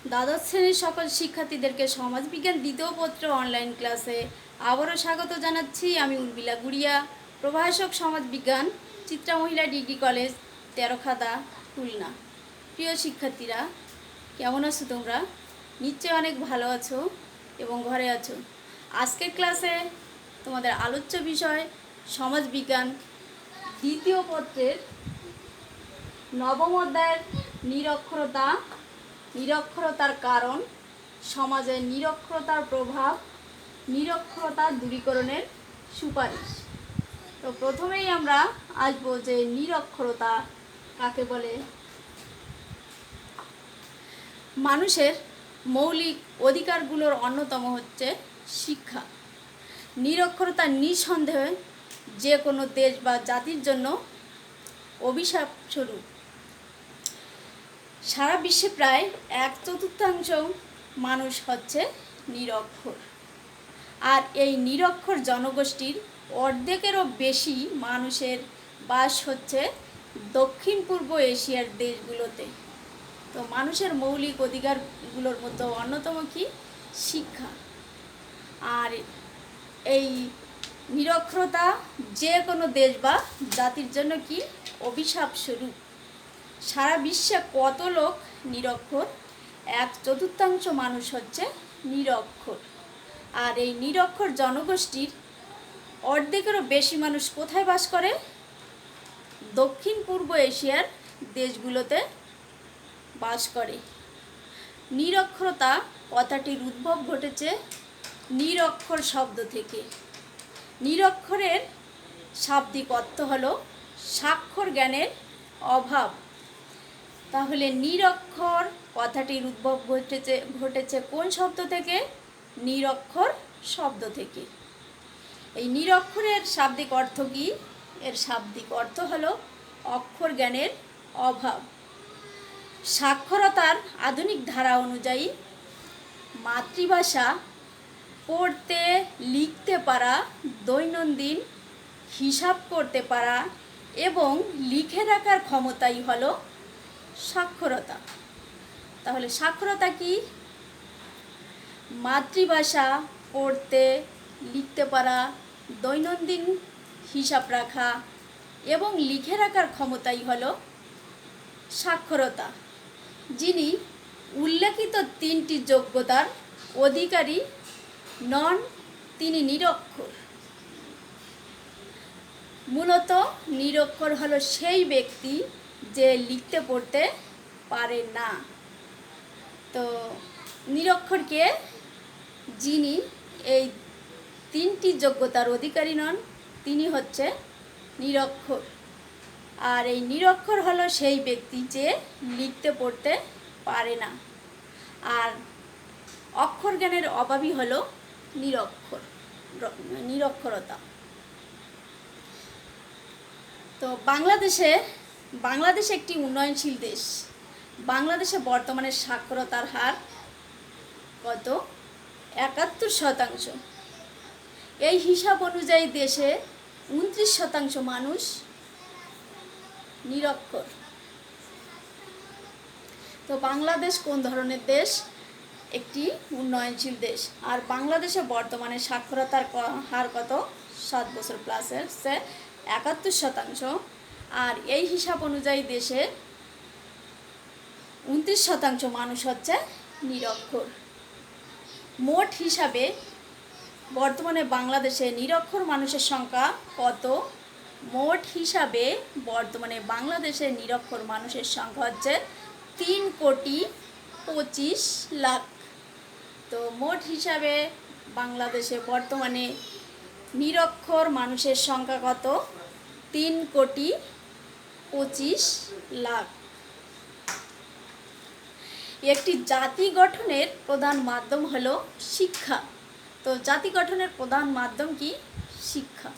দ্বাদশ শ্রেণীর সকল শিক্ষার্থীদেরকে সমাজবিজ্ঞান দ্বিতীয় পত্র অনলাইন ক্লাসে আবারও স্বাগত জানাচ্ছি। আমি উর্মিলা গুড়িয়া, প্রভাষক সমাজবিজ্ঞান, চিত্রা মহিলা ডিগ্রি কলেজ, তেরোখাদা, খুলনা। প্রিয় শিক্ষার্থীরা, কেমন আছো তোমরা? নিশ্চয়ই অনেক ভালো আছো এবং ঘরে আছো। আজকের ক্লাসে তোমাদের আলোচ্য বিষয় সমাজবিজ্ঞান দ্বিতীয় পত্রের নবম অধ্যায়ের নিরক্ষরতা, নিরক্ষরতার কারণ, সমাজে নিরক্ষরতার প্রভাব, নিরক্ষরতা দূরীকরণের সুপারিশ। তো প্রথমেই আমরা আসবো যে নিরক্ষরতা কাকে বলে। মানুষের মৌলিক অধিকারগুলোর অন্যতম হচ্ছে শিক্ষা। নিরক্ষরতা নিঃসন্দেহে যে কোনো দেশ বা জাতির জন্য অভিশাপ স্বরূপ। সারা বিশ্বে প্রায় 1/4 মানুষ হচ্ছে নিরক্ষর, আর এই নিরক্ষর জনগোষ্ঠীর অর্ধেকেরও বেশি মানুষের বাস হচ্ছে দক্ষিণ পূর্ব এশিয়ার দেশগুলোতে। তো মানুষের মৌলিক অধিকারগুলোর মধ্যে অন্যতম কি? শিক্ষা। আর এই নিরক্ষরতা যে কোনো দেশ বা জাতির জন্য কি? অভিশাপ স্বরূপ। সারা বিশ্বে কত লোক নিরক্ষর? 1/4 মানুষ হচ্ছে নিরক্ষর। আর এই নিরক্ষর জনগোষ্ঠীর অর্ধেকেরও বেশি মানুষ কোথায় বাস করে? দক্ষিণ পূর্ব এশিয়ার দেশগুলোতে বাস করে। নিরক্ষরতা কথাটির উদ্ভব ঘটেছে নিরক্ষর শব্দ থেকে। নিরক্ষরের শাব্দিক অর্থ হলো স্বাক্ষর জ্ঞানের অভাব। তাহলে নিরক্ষর কথাটির উদ্ভব ঘটেছে কোন শব্দ থেকে? নিরক্ষর শব্দ থেকে। এই নিরক্ষরের শাব্দিক অর্থ কি? এর শাব্দিক অর্থ হলো অক্ষর জ্ঞানের অভাব। সাক্ষরতার আধুনিক ধারা অনুযায়ী মাতৃভাষা পড়তে লিখতে পারা, দৈনন্দিন হিসাব করতে পারা এবং লিখে রাখার ক্ষমতাই হলো সাক্ষরতা। তাহলে সাক্ষরতা কি? মাতৃভাষা পড়তে লিখতে পারা, দৈনন্দিন হিসাব রাখা এবং লিখে রাখার ক্ষমতাই হলো সাক্ষরতা। যিনি উল্লেখিত 3টি যোগ্যতার অধিকারী নন, তিনি নিরক্ষর। মূলত নিরক্ষর হলো সেই ব্যক্তি যে লিখতে পড়তে পারে না। তো নিরক্ষর কে? যিনি এই 3টি যোগ্যতার অধিকারী নন, তিনি হচ্ছে নিরক্ষর। আর এই নিরক্ষর হলো সেই ব্যক্তি যে লিখতে পড়তে পারে না। আর অক্ষর জ্ঞানের অভাবই হলো নিরক্ষরতা। তো বাংলাদেশ একটি উন্নয়নশীল দেশ। বাংলাদেশে বর্তমানে সাক্ষরতার হার কত? 71%। এই হিসাব অনুযায়ী দেশে 29% মানুষ নিরক্ষর। তো বাংলাদেশ কোন ধরনের দেশ? একটি উন্নয়নশীল দেশ। আর বাংলাদেশে বর্তমানে সাক্ষরতার হার কত? 7 বছর প্লাসের 71%। আর এই হিসাব অনুযায়ী দেশে 29% মানুষ হচ্ছে নিরক্ষর। মোট হিসাবে বর্তমানে বাংলাদেশে নিরক্ষর মানুষের সংখ্যা কত? মোট হিসাবে বর্তমানে বাংলাদেশে নিরক্ষর মানুষের সংখ্যা হচ্ছে 3,25,00,000। তো মোট হিসাবে বাংলাদেশে বর্তমানে নিরক্ষর মানুষের সংখ্যা কত? 3,25,00,000। একটি জাতি গঠনের প্রধান মাধ্যম হলো শিক্ষা। তো জাতি গঠনের প্রধান মাধ্যম কি? শিক্ষা।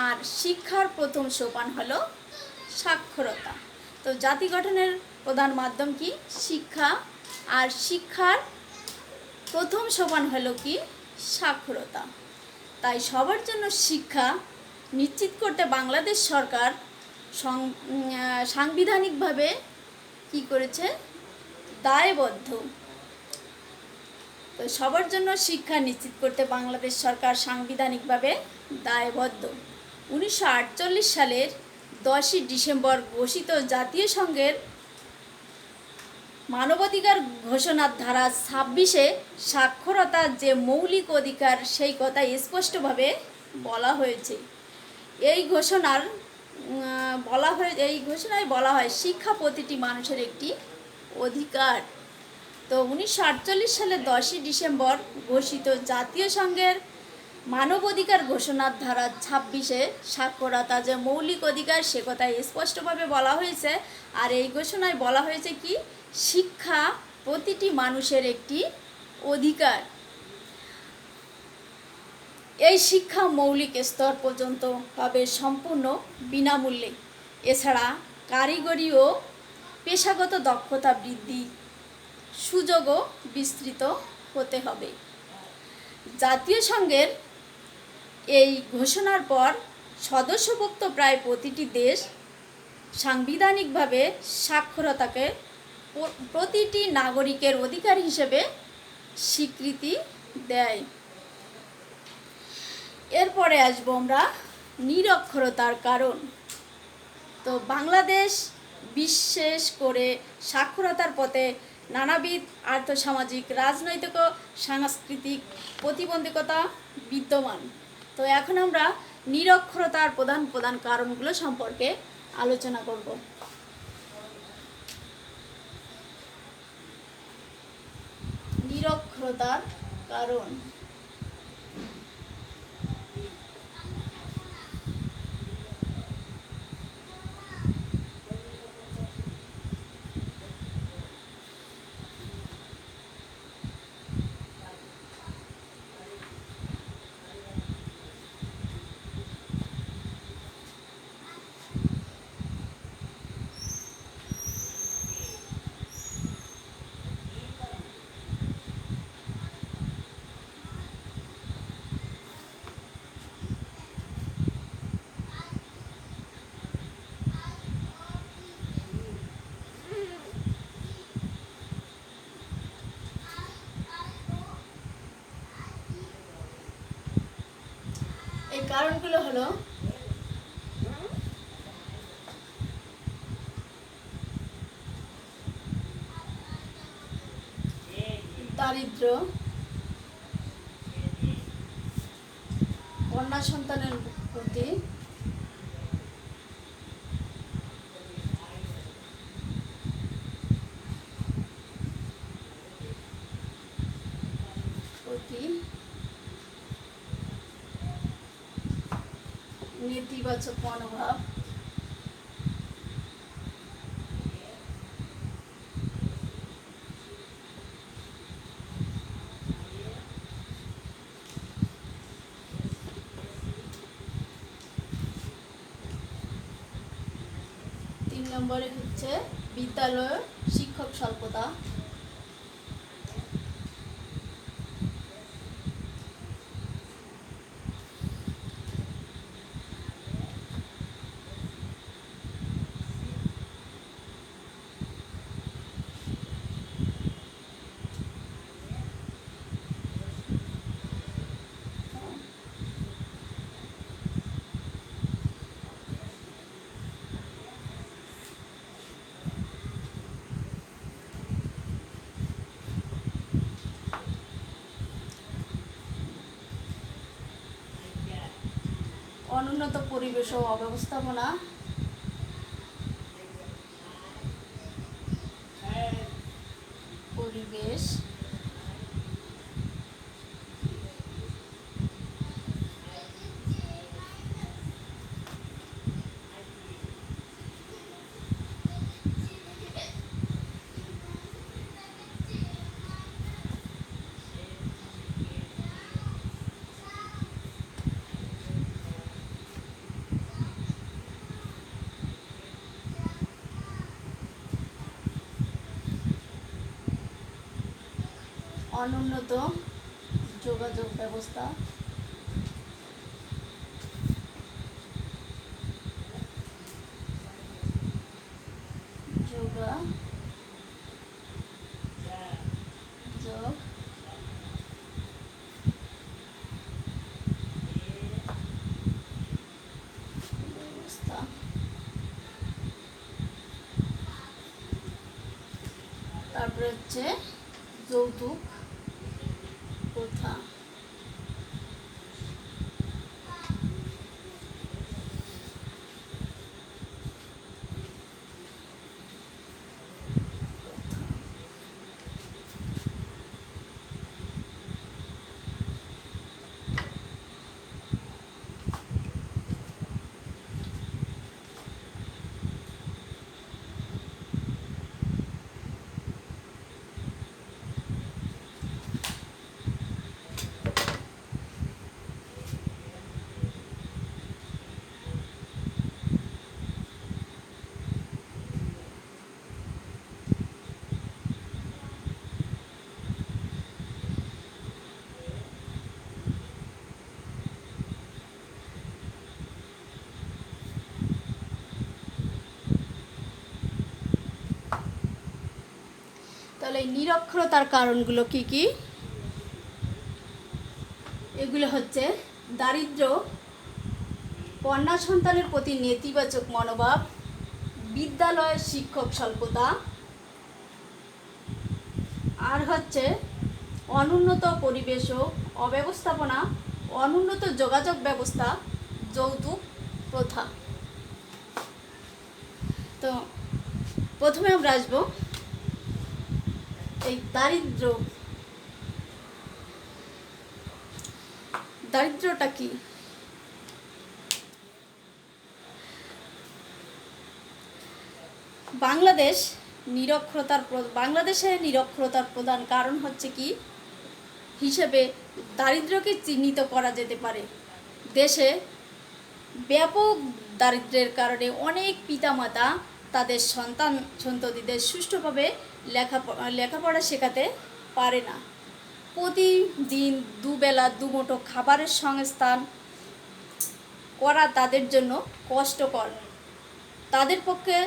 আর শিক্ষার প্রথম সোপান হলো সাক্ষরতা। তো জাতি গঠনের প্রধান মাধ্যম কি? শিক্ষা। আর শিক্ষার প্রথম সোপান হলো কি? সাক্ষরতা। তাই সবার জন্য শিক্ষা নিশ্চিত করতে বাংলাদেশ সরকার সাংবিধানিকভাবে কি করেছে? দায়বদ্ধ। তো সবার জন্য শিক্ষা নিশ্চিত করতে বাংলাদেশ সরকার সাংবিধানিকভাবে দায়বদ্ধ। 1948 সালের 10ই ডিসেম্বর ঘোষিত জাতীয় সংঘের মানবাধিকার ঘোষণার ধারা 26-এ সাক্ষরতার যে মৌলিক অধিকার সেই কথা স্পষ্টভাবে বলা হয়েছে। এই ঘোষণায় বলা হয় শিক্ষা প্রতিটি মানুষের একটি অধিকার। তো 1948 সালের 10ই ডিসেম্বর ঘোষিত জাতীয় সংঘের মানবাধিকার ঘোষণার ধারা 26-এ সাক্ষরতা যে মৌলিক অধিকার সে কথা স্পষ্টভাবে বলা হয়েছে। আর এই ঘোষণায় বলা হয়েছে কি, শিক্ষা প্রতিটি মানুষের একটি অধিকার। এই শিক্ষা মৌলিক স্তর পর্যন্ত হবে সম্পূর্ণ বিনামূল্যে। এছাড়া কারিগরি ও পেশাগত দক্ষতা বৃদ্ধি সুযোগও বিস্তৃত হতে হবে। জাতীয় সংঘের এই ঘোষণার পর সদস্যভুক্ত প্রায় প্রতিটি দেশ সাংবিধানিকভাবে সাক্ষরতাকে প্রতিটি নাগরিকের অধিকার হিসেবে স্বীকৃতি দেয়। এরপরে আসবো আমরা নিরক্ষরতার কারণ। তো বাংলাদেশ বিশেষ করে সাক্ষরতার পথে নানাবিধ আর্থসামাজিক, রাজনৈতিক ও সাংস্কৃতিক প্রতিবন্ধকতা বিদ্যমান। তো এখন আমরা নিরক্ষরতার প্রধান প্রধান কারণগুলো সম্পর্কে আলোচনা করব। নিরক্ষরতার কারণ। এই কারণগুলো হলো দারিদ্র, কন্যা সন্তানের প্রতি নেতিবাচক মনোভাব, নম্বরে হচ্ছে বিদ্যালয় শিক্ষক স্বল্পতা, অনুন্নত পরিবেশ ও অব্যবস্থাপনা, পরিবেশ অনুন্নত যোগাযোগ ব্যবস্থা, তারপরে হচ্ছে যৌতুক প্রথা। তাহলে এই নিরক্ষরতার কারণগুলো কি কি? এগুলো হচ্ছে দারিদ্র্য, কন্যা সন্তানের প্রতি নেতিবাচক মনোভাব, বিদ্যালয়ের শিক্ষক স্বল্পতা, আর হচ্ছে অনুন্নত পরিবেশ ও অব্যবস্থাপনা, অনুন্নত যোগাযোগ ব্যবস্থা, যৌতুক প্রথা। তো প্রথমে আমরা আসবো এই দারিদ্রটা কি? বাংলাদেশে নিরক্ষরতার প্রধান কারণ হচ্ছে কি হিসেবে দারিদ্র্যকে চিহ্নিত করা যেতে পারে। দেশে ব্যাপক দারিদ্র্যের কারণে অনেক পিতামাতা তাদের সন্ততিদের সুষ্ঠুভাবে লেখাপড়া শেখাতে পারে না। প্রতিদিন দুবেলা দুমুঠো খাবারের সংস্থান করা তাদের জন্য কষ্টকর। তাদের পক্ষে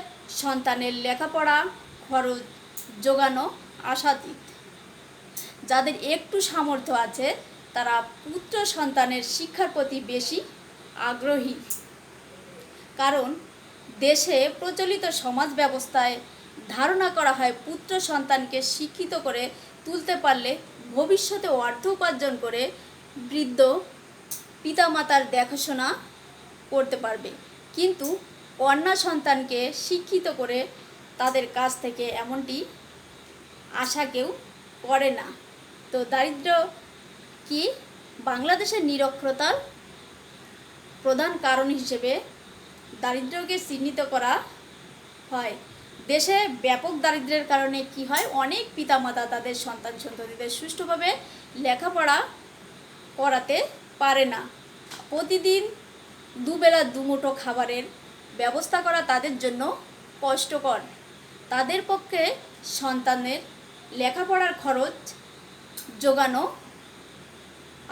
সন্তানের লেখাপড়া খরচ জোগানো আশাতীত। যাদের একটু সামর্থ্য আছে তারা পুত্র সন্তানের শিক্ষার প্রতি বেশি আগ্রহী, কারণ দেশে প্রচলিত সমাজ ব্যবস্থায় ধারণা করা হয় পুত্র সন্তানকে শিক্ষিত করে তুলতে পারলে ভবিষ্যতে অর্থ উপার্জন করে বৃদ্ধ পিতামাতার দেখাশোনা করতে পারবে। কিন্তু কন্যা সন্তানকে শিক্ষিত করে তাদের কাছ থেকে এমনটি আশা কেউ করে না। তো দারিদ্র্য কি? বাংলাদেশের নিরক্ষরতার প্রধান কারণ হিসেবে দারিদ্র্যকে চিহ্নিত করা হয়। দেশে ব্যাপক দারিদ্র্যের কারণে কি হয়, অনেক পিতামাতা তাদের সন্ততিদের সুষ্ঠুভাবে লেখাপড়া করাতে পারে না। প্রতিদিন দুবেলা দুমুঠো খাবারের ব্যবস্থা করা তাদের জন্য কষ্টকর। তাদের পক্ষে সন্তানের লেখাপড়ার খরচ জোগানো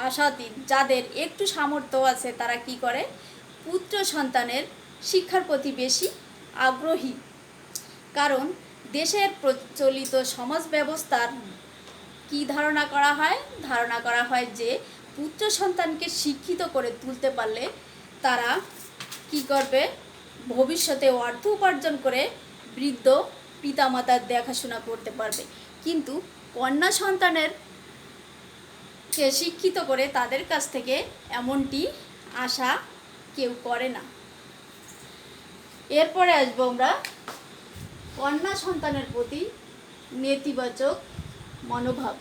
আশাতীত। যাদের একটু সামর্থ্য আছে তারা কি করে, পুত্র সন্তানের শিক্ষার প্রতি বেশি আগ্রহী, কারণ দেশের প্রচলিত সমাজ ব্যবস্থার কি ধারণা করা হয় যে পুত্র সন্তানকে শিক্ষিত করে তুলতে পারলে তারা কি করবে, ভবিষ্যতে অর্থ উপার্জন করে বৃদ্ধ পিতামাতার দেখাশোনা করতে পারবে। কিন্তু কন্যা সন্তানের কে শিক্ষিত করে তাদের কাছ থেকে এমনটি আশা কেউ করে না। এরপরে আসবো আমরা কন্যা সন্তানের প্রতি নেতিবাচক মনোভাব।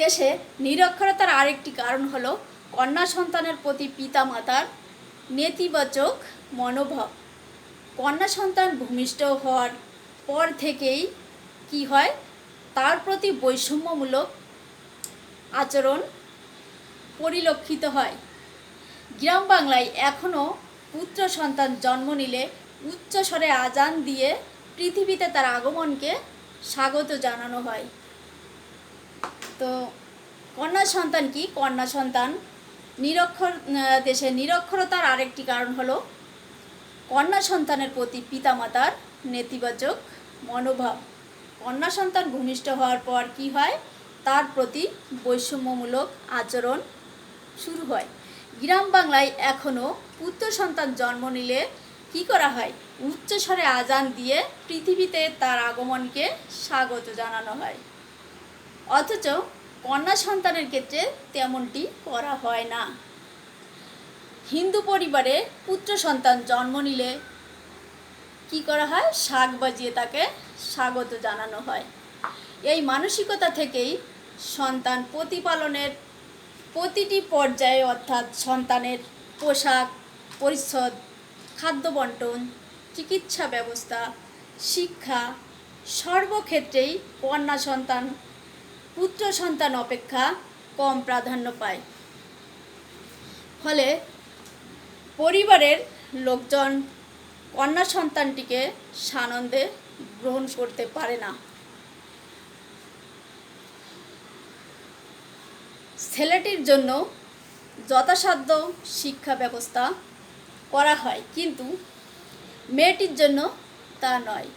দেশে নিরক্ষরতার আরেকটি কারণ হলো কন্যা সন্তানের প্রতি পিতামাতার নেতিবাচক মনোভাব। কন্যা সন্তান ভূমিষ্ঠ হওয়ার পর থেকেই কি হয়, তার প্রতি বৈষম্যমূলক আচরণ পরিলক্ষিত হয়। গ্রাম বাংলায় এখনও পুত্র সন্তান জন্ম নিলে উচ্চস্বরে আজান দিয়ে পৃথিবীতে তার আগমনকে স্বাগত জানানো হয়। তো কন্যা সন্তান কি? কন্যা সন্তান দেশে নিরক্ষরতার আরেকটি কারণ হলো কন্যা সন্তানের প্রতি পিতামাতার নেতিবাচক মনোভাব। কন্যা সন্তান ভূমিষ্ঠ হওয়ার পর কি হয়, তার প্রতি বৈষম্যমূলক আচরণ শুরু হয়। গ্রাম বাংলায় এখনও পুত্র সন্তান জন্ম নিলে কি করা হয়? উচ্চস্বরে আজান দিয়ে পৃথিবীতে তার আগমনকে স্বাগত জানানো হয়। অথচ কন্যা সন্তানের ক্ষেত্রে তেমনটি করা হয় না। হিন্দু পরিবারে পুত্র সন্তান জন্ম নিলে কি করা হয়? শাঁখ বাজিয়ে তাকে স্বাগত জানানো হয়। এই মানসিকতা থেকেই সন্তান প্রতিপালনের প্রতিটি পর্যায়ে, অর্থাৎ সন্তানের পোশাক পরিচ্ছদ, খাদ্য বন্টন, চিকিৎসা ব্যবস্থা, শিক্ষা সর্বক্ষেত্রেই কন্যা সন্তান পুত্র সন্তান অপেক্ষা কম প্রাধান্য পায়। ফলে পরিবারের লোকজন কন্যা সন্তানটিকে সানন্দে গ্রহণ করতে পারে না। ছেলেটির জন্য যথাসাধ্য শিক্ষা ব্যবস্থা করা হয়, কিন্তু মেয়েটির জন্য তা নয়।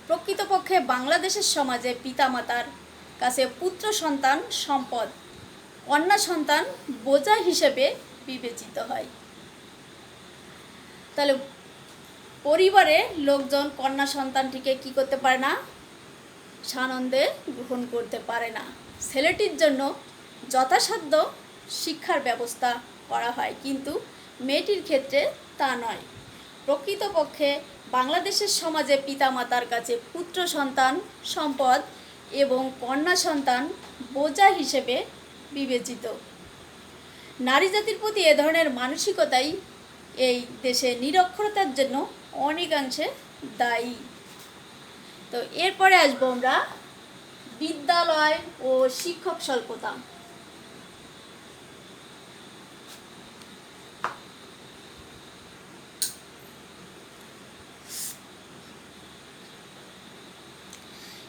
প্রকৃতপক্ষে বাংলাদেশের সমাজে পিতামাতার কাছে পুত্র সন্তান সম্পদ, কন্যা সন্তান বোঝা হিসেবে বিবেচিত হয়। তাহলে পরিবারে লোকজন কন্যা সন্তানটিকে কি করতে পারে না? সানন্দে গ্রহণ করতে পারে না। ছেলেটির জন্য যথাসাধ্য শিক্ষার ব্যবস্থা করা হয়, কিন্তু মেয়েটির ক্ষেত্রে তা নয়। প্রকৃতপক্ষে বাংলাদেশের সমাজে পিতামাতার কাছে পুত্র সন্তান সম্পদ এবং কন্যা সন্তান বোঝা হিসেবে বিবেচিত। নারী জাতির প্রতি এ ধরনের মানসিকতাই এই দেশে নিরক্ষরতার জন্য অনেকাংশে দায়ী। তো এরপরে আসবো আমরা বিদ্যালয় ও শিক্ষক স্বল্পতা।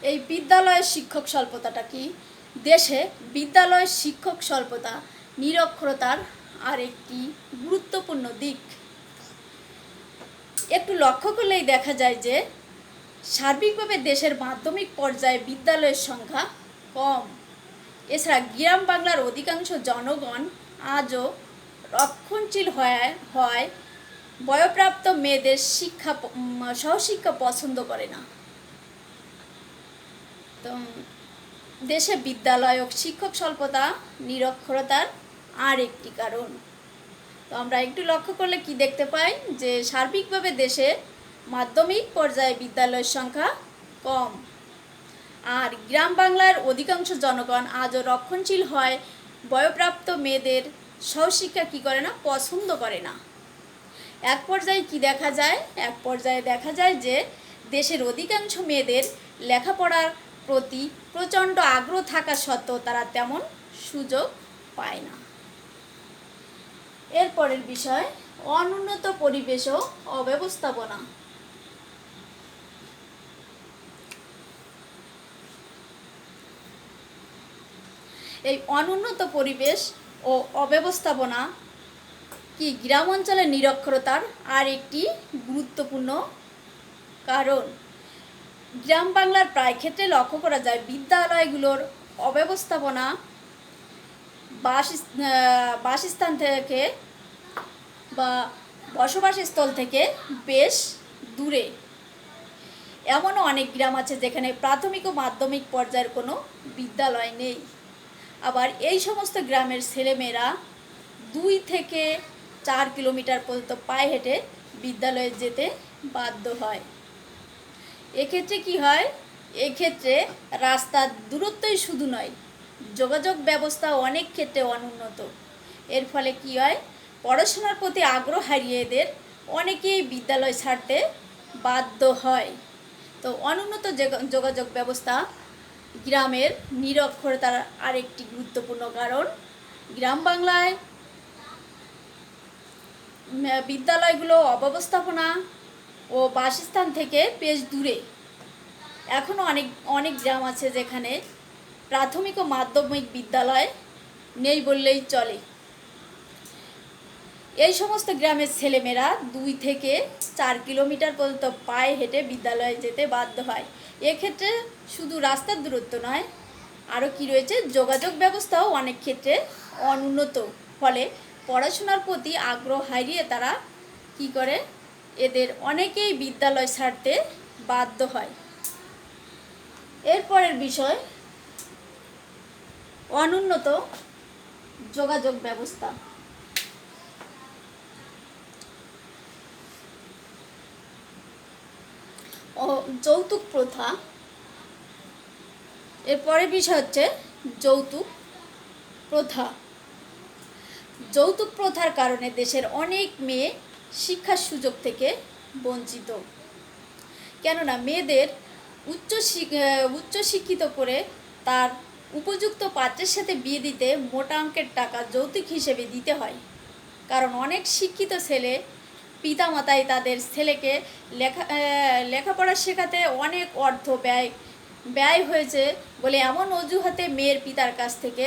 এই বিদ্যালয়ের শিক্ষক স্বল্পতাটা কি? দেশে বিদ্যালয়ের শিক্ষক স্বল্পতা নিরক্ষরতার আর একটি গুরুত্বপূর্ণ দিক। একটু লক্ষ্য করলেই দেখা যায় যে সার্বিকভাবে দেশের মাধ্যমিক পর্যায়ে বিদ্যালয়ের সংখ্যা কম। এছাড়া গ্রাম বাংলার অধিকাংশ জনগণ আজও রক্ষণশীল হয় বয়প্রাপ্ত মেয়েদের সহশিক্ষা পছন্দ করে না। তো দেশে বিদ্যালয় ও শিক্ষক স্বল্পতা নিরক্ষরতার আর একটি কারণ। তো আমরা একটু লক্ষ্য করলে কি দেখতে পাই যে সার্বিকভাবে দেশে মাধ্যমিক পর্যায়ে বিদ্যালয়ের সংখ্যা কম, আর গ্রাম বাংলার অধিকাংশ জনগণ আজও রক্ষণশীল হয় বয়প্রাপ্ত মেয়েদের সহশিক্ষা কি করে না? পছন্দ করে না। এক পর্যায়ে কি দেখা যায়? এক পর্যায়ে দেখা যায় যে দেশের অধিকাংশ মেয়েদের লেখাপড়ার প্রতি প্রচণ্ড আগ্রহ থাকা সত্ত্বেও তারা তেমন সুযোগ পায় না। এরপরের বিষয় অনুন্নত পরিবেশ ও অব্যবস্থাপনা। এই অনুন্নত পরিবেশ ও অব্যবস্থাপনা কি গ্রাম অঞ্চলের নিরক্ষরতার আর একটি গুরুত্বপূর্ণ কারণ। গ্রাম বাংলার প্রায় ক্ষেত্রে লক্ষ্য করা যায় বিদ্যালয়গুলোর অব্যবস্থাপনা বাসস্থান থেকে বা বসবাসস্থল থেকে বেশ দূরে। এমনও অনেক গ্রাম আছে যেখানে প্রাথমিক ও মাধ্যমিক পর্যায়ের কোনো বিদ্যালয় নেই। আবার এই সমস্ত গ্রামের ছেলেমেয়েরা 2 থেকে 4 কিলোমিটার পর্যন্ত পায়ে হেঁটে বিদ্যালয়ে যেতে বাধ্য হয়। এক্ষেত্রে কি হয়? এক্ষেত্রে রাস্তার দূরত্বই শুধু নয়, যোগাযোগ ব্যবস্থা অনেক ক্ষেত্রে অনুন্নত। এর ফলে কি হয়? পড়াশোনার প্রতি আগ্রহ হারিয়ে এদের অনেকেই বিদ্যালয় ছাড়তে বাধ্য হয়। তো অনুন্নত যোগাযোগ ব্যবস্থা গ্রামের নিরক্ষরতার আরেকটি গুরুত্বপূর্ণ কারণ। গ্রাম বাংলায় বিদ্যালয়গুলো অব্যবস্থাপনা ও বাসস্থান থেকে বেশ দূরে। এখনও অনেক গ্রাম আছে যেখানে প্রাথমিক ও মাধ্যমিক বিদ্যালয় নেই বললেই চলে। এই সমস্ত গ্রামের ছেলেমেয়েরা 2 থেকে 4 কিলোমিটার পর্যন্ত পায়ে হেঁটে বিদ্যালয়ে যেতে বাধ্য হয়। এক্ষেত্রে শুধু রাস্তার দূরত্ব নয়, আরও কি রয়েছে? যোগাযোগ ব্যবস্থাও অনেক ক্ষেত্রে অনুন্নত। ফলে পড়াশোনার প্রতি আগ্রহ হারিয়ে তারা কি করে, এদের অনেকেই বিদ্যালয় ছাড়তে বাধ্য হয়। এরপরের বিষয় অনুন্নত যোগাযোগ ব্যবস্থা। ও যৌতুক প্রথা। এরপরের বিষয় হচ্ছে যৌতুক প্রথা। যৌতুক প্রথার কারণে দেশের অনেক মেয়ে শিক্ষার সুযোগ থেকে বঞ্চিত। কেননা মেয়েদের উচ্চশিক্ষিত করে তার উপযুক্ত পাত্রের সাথে বিয়ে দিতে মোটা অঙ্কের টাকা যৌতুক হিসেবে দিতে হয়। কারণ অনেক শিক্ষিত ছেলে পিতামাতাই তাদের ছেলেকে লেখাপড়া শেখাতে অনেক অর্থ ব্যয় হয়েছে বলে এমন অজুহাতে মেয়ের পিতার কাছ থেকে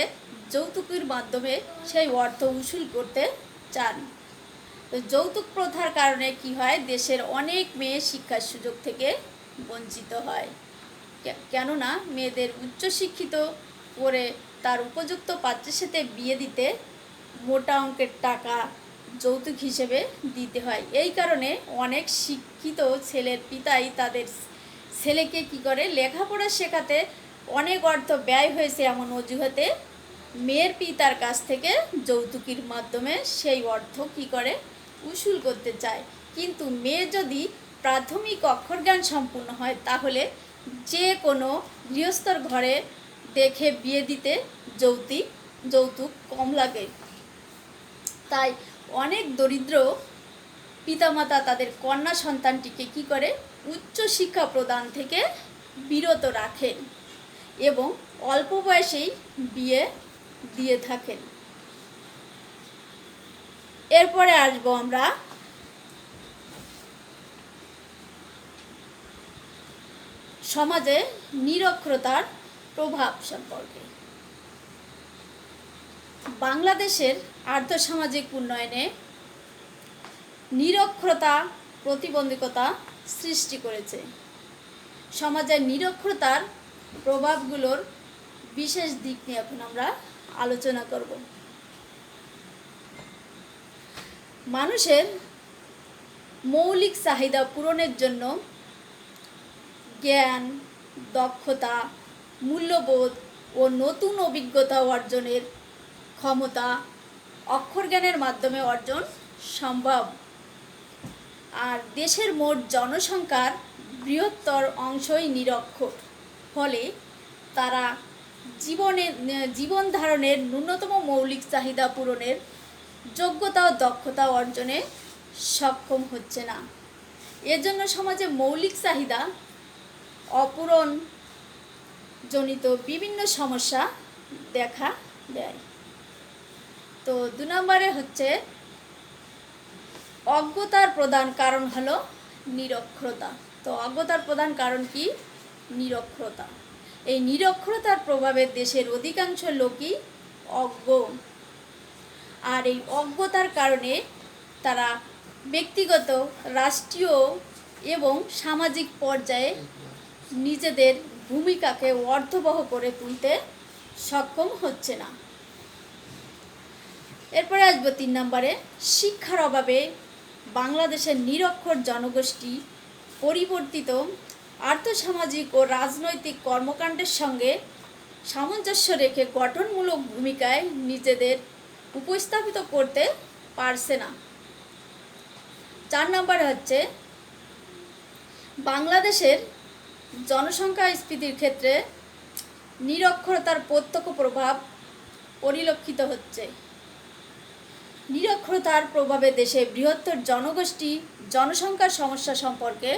যৌতুকের মাধ্যমে সেই অর্থ উসুল করতে চান। তো যৌতুক প্রথার কারণে কি হয়, দেশের অনেক মেয়ে শিক্ষার সুযোগ থেকে বঞ্চিত হয়। কেননা মেয়েদের উচ্চশিক্ষিত করে তার উপযুক্ত পাত্রের সাথে বিয়ে দিতে মোটা অঙ্কের টাকা যৌতুক হিসেবে দিতে হয়। এই কারণে অনেক শিক্ষিত ছেলের পিতাই তাদের ছেলেকে কি করে, লেখাপড়া শেখাতে অনেক অর্থ ব্যয় হয়েছে এমন অজুহাতে মেয়ের পিতার কাছ থেকে যৌতুকের মাধ্যমে সেই অর্থ কি করে, উসুল করতে চায়। কিন্তু মেয়ে যদি প্রাথমিক অক্ষরজ্ঞান সম্পূর্ণ হয় তাহলে যে কোনো গৃহস্থর ঘরে দেখে বিয়ে দিতে যৌতুক কম লাগে। তাই অনেক দরিদ্র পিতামাতা তাদের কন্যা সন্তানটিকে কি করে, উচ্চ শিক্ষা প্রদান থেকে বিরত রাখেন এবং অল্প বয়সেই বিয়ে দিয়ে থাকেন। এরপরে আসবো আমরা সমাজে নিরক্ষরতার প্রভাব সম্পর্কে। বাংলাদেশের আর্থসামাজিক উন্নয়নে নিরক্ষরতা প্রতিবন্ধকতা সৃষ্টি করেছে। সমাজের নিরক্ষরতার প্রভাবগুলোর বিশেষ দিক নিয়ে এখন আমরা আলোচনা করব। মানুষের মৌলিক চাহিদা পূরণের জন্য জ্ঞান, দক্ষতা, মূল্যবোধ ও নতুন অভিজ্ঞতা অর্জনের ক্ষমতা অক্ষরজ্ঞানের মাধ্যমে অর্জন সম্ভব। আর দেশের মোট জনসংখ্যার বৃহত্তর অংশই নিরক্ষর, ফলে তারা জীবন ধারণের ন্যূনতম মৌলিক চাহিদা পূরণের যোগ্যতা ও দক্ষতা অর্জনে সক্ষম হচ্ছে না। এজন্য সমাজে মৌলিক চাহিদা অপূরণ জনিত বিভিন্ন সমস্যা দেখা দেয়। তো 2 নম্বরে হচ্ছে অজ্ঞতার প্রধান কারণ হলো নিরক্ষরতা। তো অজ্ঞতার প্রধান কারণ কি? নিরক্ষরতা। এই নিরক্ষরতার প্রভাবে দেশের অধিকাংশ লোকই অজ্ঞ। আর এই অজ্ঞতার কারণে তারা ব্যক্তিগত, রাষ্ট্রীয় এবং সামাজিক পর্যায়ে নিজেদের ভূমিকাকে অর্থবহ করে তুলতে সক্ষম হচ্ছে না। এরপরে আসবো 3 নম্বরে, শিক্ষার অভাবে বাংলাদেশের নিরক্ষর জনগোষ্ঠী পরিবর্তিত আর্থসামাজিক ও রাজনৈতিক কর্মকাণ্ডের সঙ্গে সামঞ্জস্য রেখে গঠনমূলক ভূমিকায় নিজেদের উপস্থাপিত করতে পারছে না। 4 নম্বরে হচ্ছে বাংলাদেশের জনসংখ্যা স্ফীতির ক্ষেত্রে নিরক্ষরতার প্রত্যক্ষ প্রভাব পরিলক্ষিত হচ্ছে। নিরক্ষরতার প্রভাবে দেশে বৃহত্তর জনগোষ্ঠী জনসংখ্যার সমস্যা সম্পর্কে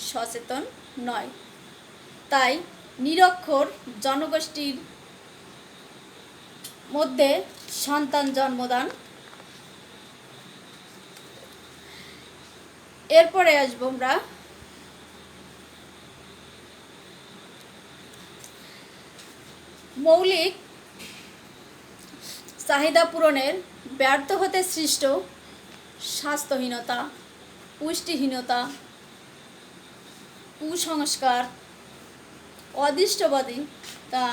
সচেতন নয়। তাই নিরক্ষর জনগোষ্ঠীর মধ্যে সন্তান জন্মদান। এরপরে আসবো আমরা মৌলিক চাহিদা পূরণের ব্যর্থ হতে সৃষ্ট স্বাস্থ্যহীনতা, পুষ্টিহীনতা, কুসংস্কার, অদৃষ্টবাদিতা,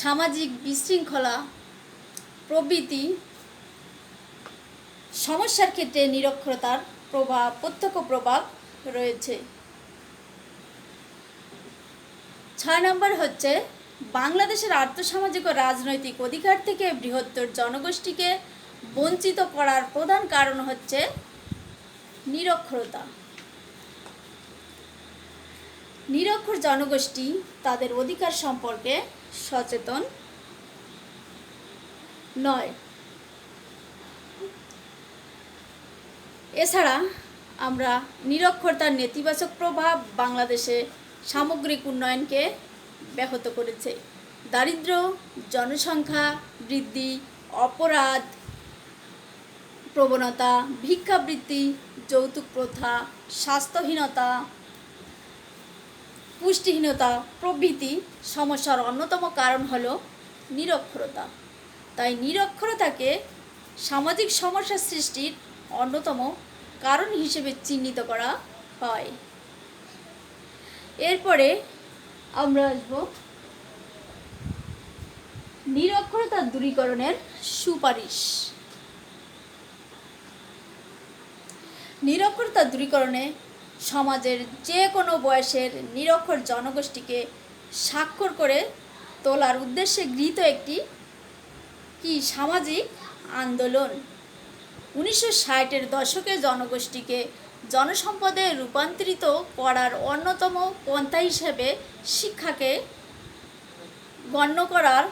সামাজিক বিশৃঙ্খলা প্রভৃতি সমস্যার ক্ষেত্রে নিরক্ষরতার প্রত্যক্ষ প্রভাব রয়েছে। 6 নম্বর হচ্ছে বাংলাদেশের আর্থসামাজিক ও রাজনৈতিক অধিকার থেকে বৃহত্তর জনগোষ্ঠীকে বঞ্চিত করার প্রধান কারণ হচ্ছে নিরক্ষরতা। নিরক্ষর জনগোষ্ঠী তাদের অধিকার সম্পর্কে সচেতন নয়। এছাড়া আমরা নিরক্ষরতার নেতিবাচক প্রভাব বাংলাদেশে সামগ্রিক উন্নয়নকে ব্যাহত করেছে। দারিদ্র্য, জনসংখ্যা বৃদ্ধি, অপরাধ প্রবণতা, ভিক্ষাবৃত্তি, যৌতুক প্রথা, স্বাস্থ্যহীনতা, পুষ্টিহীনতা প্রভৃতি সমস্যার অন্যতম কারণ হল নিরক্ষরতা। তাই নিরক্ষরতাকে সামাজিক সমস্যা সৃষ্টির অন্যতম কারণ হিসেবে চিহ্নিত করা হয়। এরপরে আমরা আসব নিরক্ষরতা দূরীকরণের সুপারিশ। নিরক্ষরতা দূরীকরণে সমাজের যে কোনো বয়সের নিরক্ষর জনগোষ্ঠীকে স্বাক্ষর করে তোলার উদ্দেশ্যে গৃহীত একটি সামাজিক আন্দোলন। 1960-এর দশকে জনগোষ্ঠীকে জনসম্পদে রূপান্তরিত করার অন্যতম পন্থা হিসেবে শিক্ষাকে গণ্য করার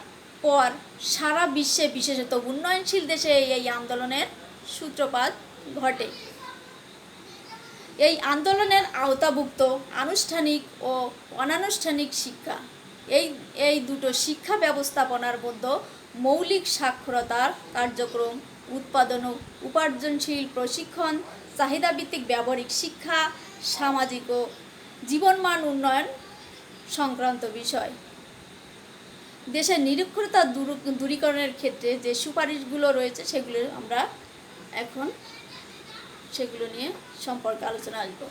পর সারা বিশ্বে বিশেষত উন্নয়নশীল দেশে এই আন্দোলনের সূত্রপাত ঘটে। এই আন্দোলনের আওতাভুক্ত আনুষ্ঠানিক ও অনানুষ্ঠানিক শিক্ষা, এই দুটো শিক্ষা ব্যবস্থাপনার মধ্যে মৌলিক সাক্ষরতার কার্যক্রম, উৎপাদন ও উপার্জনশীল প্রশিক্ষণ, চাহিদাভিত্তিক ব্যবহারিক শিক্ষা, সামাজিক ও জীবনমান উন্নয়ন সংক্রান্ত বিষয়। দেশের নিরক্ষরতা দূরীকরণের ক্ষেত্রে যে সুপারিশগুলো রয়েছে সেগুলো আমরা এখন সেগুলো নিয়ে সম্পর্কে আলোচনা আসব।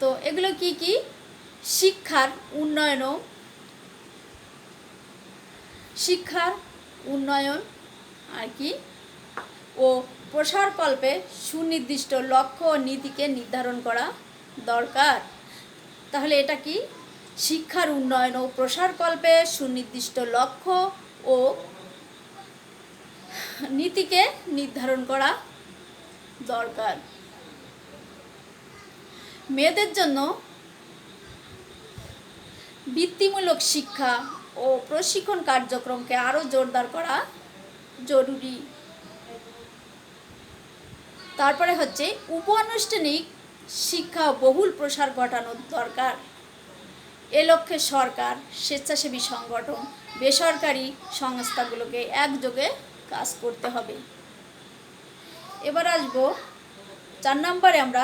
তো এগুলো কি কি? শিক্ষার উন্নয়ন আর কি ও প্রসারকল্পে সুনির্দিষ্ট লক্ষ্য ও নীতিকে নির্ধারণ করা দরকার। তাহলে এটা কি? শিক্ষার উন্নয়ন ও প্রসারকল্পে সুনির্দিষ্ট লক্ষ্য ও নীতিকে নির্ধারণ করা দরকার। মেয়েদের জন্য বৃত্তিমূলক শিক্ষা ও প্রশিক্ষণ কার্যক্রমকে আরও জোরদার করা জরুরি। তারপরে হচ্ছে উপ-আনুষ্ঠানিক শিক্ষা বহুল প্রসার ঘটানোর দরকার। এ লক্ষ্যে সরকার, স্বেচ্ছাসেবী সংগঠন, বেসরকারি সংস্থাগুলোকে একযোগে কাজ করতে হবে। এবার আসব 4 নম্বরে আমরা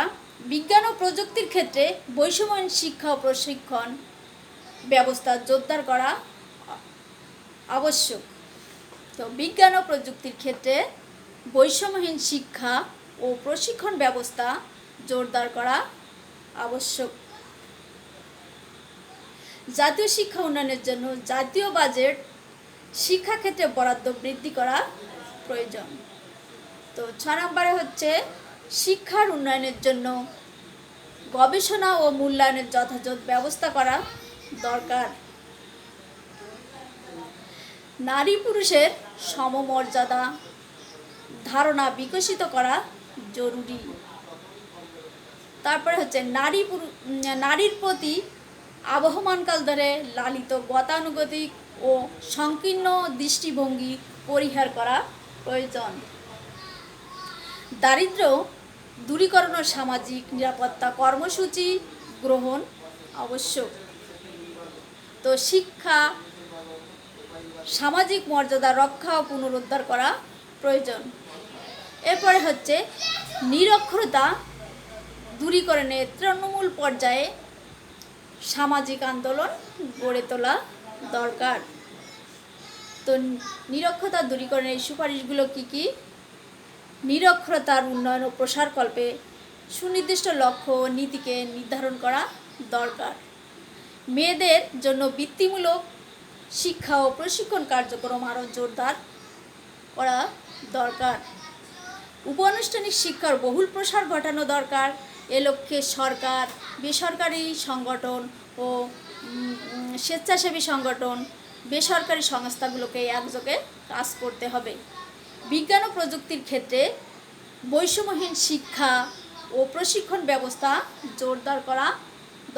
বিজ্ঞান ও প্রযুক্তির ক্ষেত্রে বৈষম্যহীন শিক্ষা ও প্রশিক্ষণ ব্যবস্থা জোরদার করা আবশ্যক। তো বিজ্ঞান ও প্রযুক্তির ক্ষেত্রে বৈষম্যহীন শিক্ষা ও প্রশিক্ষণ ব্যবস্থা জোরদার করা আবশ্যক। জাতীয় শিক্ষা উন্নয়নের জন্য জাতীয় বাজেট শিক্ষাক্ষেত্রে বরাদ্দ বৃদ্ধি করা প্রয়োজন। তো 6 নম্বরে হচ্ছে শিক্ষার উন্নয়নের জন্য গবেষণা ও মূল্যায়নের যথাযথ ব্যবস্থা করা দরকার। নারী পুরুষের সমমর্যাদা ধারণা বিকশিত করা জরুরি। তারপরে হচ্ছে নারীর প্রতি আবহমানকাল ধরে লালিত গতানুগতিক ও সংকীর্ণ দৃষ্টিভঙ্গি পরিহার করা প্রয়োজন। দারিদ্র্য দূরীকরণ ও সামাজিক নিরাপত্তা কর্মসূচি গ্রহণ আবশ্যক। তো শিক্ষা, সামাজিক মর্যাদা রক্ষা ও পুনরুদ্ধার করা প্রয়োজন। এরপরে হচ্ছে নিরক্ষরতা দূরীকরণে তৃণমূল পর্যায়ে সামাজিক আন্দোলন গড়ে তোলা দরকার। তো নিরক্ষরতা দূরীকরণের সুপারিশগুলো কি কি? নিরক্ষরতার উন্নয়ন ও প্রসারকল্পে সুনির্দিষ্ট লক্ষ্য ও নীতিকে নির্ধারণ করা দরকার। মেয়েদের জন্য বৃত্তিমূলক শিক্ষা ও প্রশিক্ষণ কার্যক্রম আরও জোরদার করা দরকার। উপানুষ্ঠানিক শিক্ষার বহুল প্রসার ঘটানো দরকার। এ লক্ষ্যে সরকার, বেসরকারি সংগঠন ও স্বেচ্ছাসেবী সংগঠন, বেসরকারি সংস্থাগুলোকে একযোগে কাজ করতে হবে। বিজ্ঞান ও প্রযুক্তির ক্ষেত্রে বৈষম্যহীন শিক্ষা ও প্রশিক্ষণ ব্যবস্থা জোরদার করা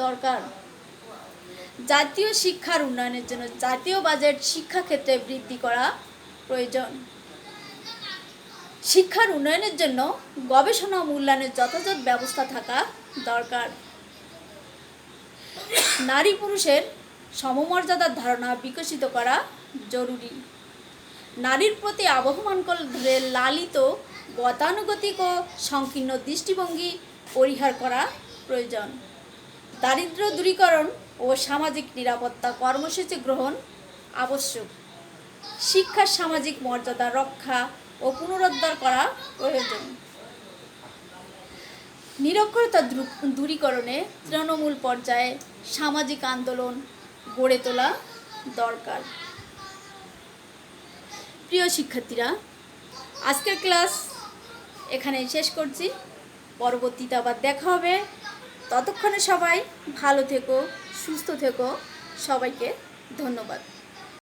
দরকার। জাতীয় শিক্ষার উন্নয়নের জন্য জাতীয় বাজেট শিক্ষাক্ষেত্রে বৃদ্ধি করা প্রয়োজন। শিক্ষার উন্নয়নের জন্য গবেষণা ও মূল্যায়নের যথাযথ ব্যবস্থা থাকা দরকার। নারী পুরুষের সমমর্যাদার ধারণা বিকশিত করা জরুরি। নারীর প্রতি আবহমান করে লালিত গতানুগতিক ও সংকীর্ণ দৃষ্টিভঙ্গি পরিহার করা প্রয়োজন। দারিদ্র্য দূরীকরণ ও সামাজিক নিরাপত্তা কর্মসূচি গ্রহণ আবশ্যক। শিক্ষার সামাজিক মর্যাদা রক্ষা ও পুনরুদ্ধার করা প্রয়োজন। নিরক্ষরতা দূরীকরণে তৃণমূল পর্যায়ে সামাজিক আন্দোলন গড়ে তোলা দরকার। প্রিয় শিক্ষার্থীরা, আজকের ক্লাস এখানেই শেষ করছি। পরবর্তীতে আবার দেখা হবে। ততক্ষণে সবাই ভালো থেকো, সুস্থ থেকো। সবাইকে ধন্যবাদ।